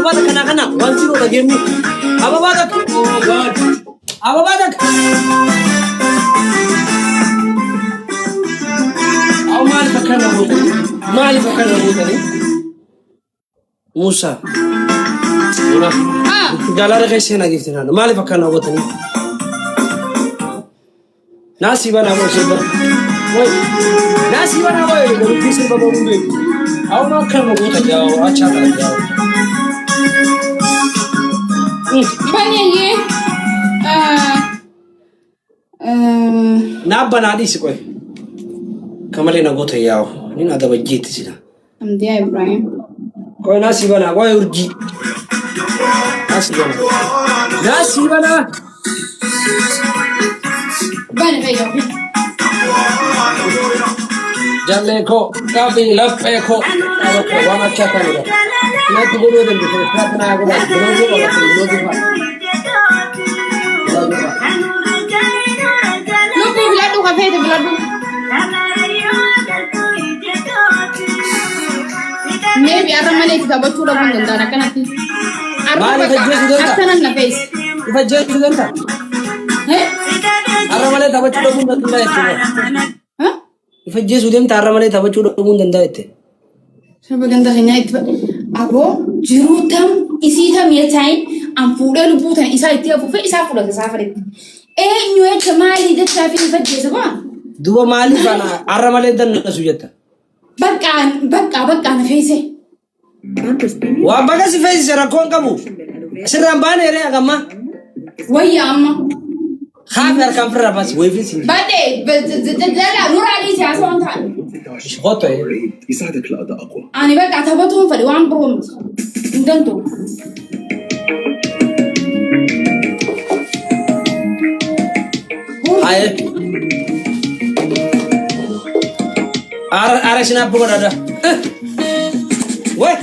bata kana wanti ro da gemu aba bata oh god aba bata aw mali fakana botani Musa Muna galara kaysena giftina mali fakana botani nasi bana mo sheba Woi, nasi bana boy, kisi baba mumbe. Aw na kan mo ta jawo, acha ta jawo. Bani ye. Na bana di si koy. Kamale na gota yawo. Ni na da bajiti sina. Am dia Ibrahim. Koy nasi bana, koy urji. Nasi bana. Bani bayo. Jalle ko kabi lappe ko ko wana chata ni na tu bolo den ko pratna ko bolo ko ba Lo ko biladu ka fete biladu. Maybe aramale kita batura bunda na kanati. Mali ka jesu denta. Atanan na face. Ifa jesu denta. Aramale ta batura bunda tunda ete. Ifa jesu denta aramale ta batura bunda tunda ete. Sabe ganda hinait abo jirutam isitam yetai am fude lu butan isa itia fufe isa fuda ka safare. Nyue chamali de trafi fa jesu ba. Duba mali bana aramale dan nasujata. Baka na face. Wa baga si face sera kon kamu. Sera bane re agama. Waya amma. Khabar kam fara bas way fi sin. Bade لا نور علي تعال وانت ايش غطى يساعدك لأداء أقوى. أنا بقى أتبطهم فلو عم برومت ندنتو هاي أرشنا بقول هذا وين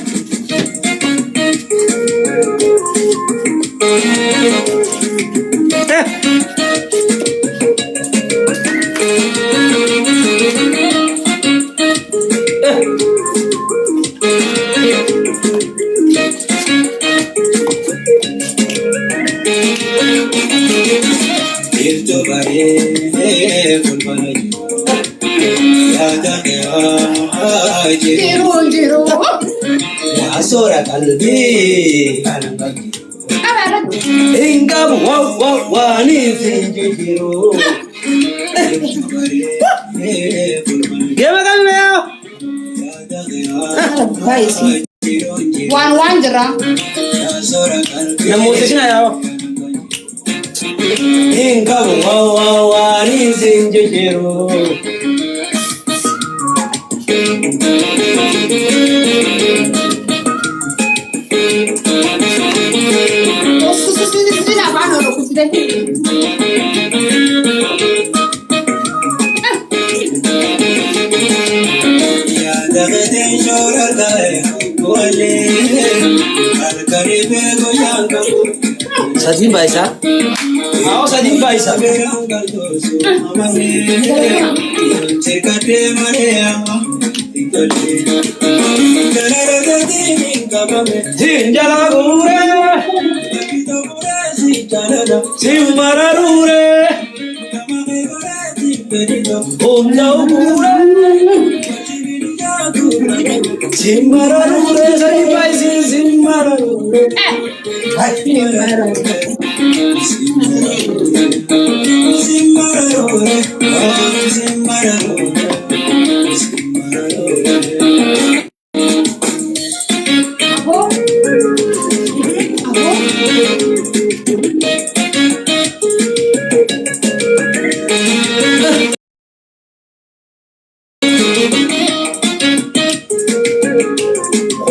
جيرو يا سورة قلبي إنك واني سنجيرو كيف كان يا وان جرا نموتشنا يا إنك واني سنجيرو Sadin Baisa? How Sadin Baisa?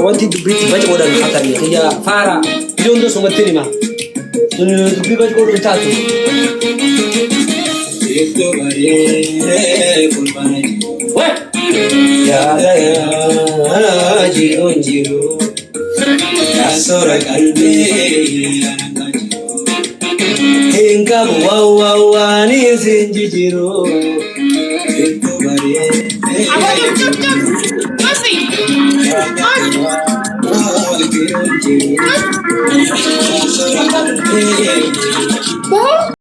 wanti dubbitti baca godhan hatani kiyya fara ijondo somatteni ma dubbi baca godhan taatu we ya jiru ya sora kalbi hinga wawani sinjiru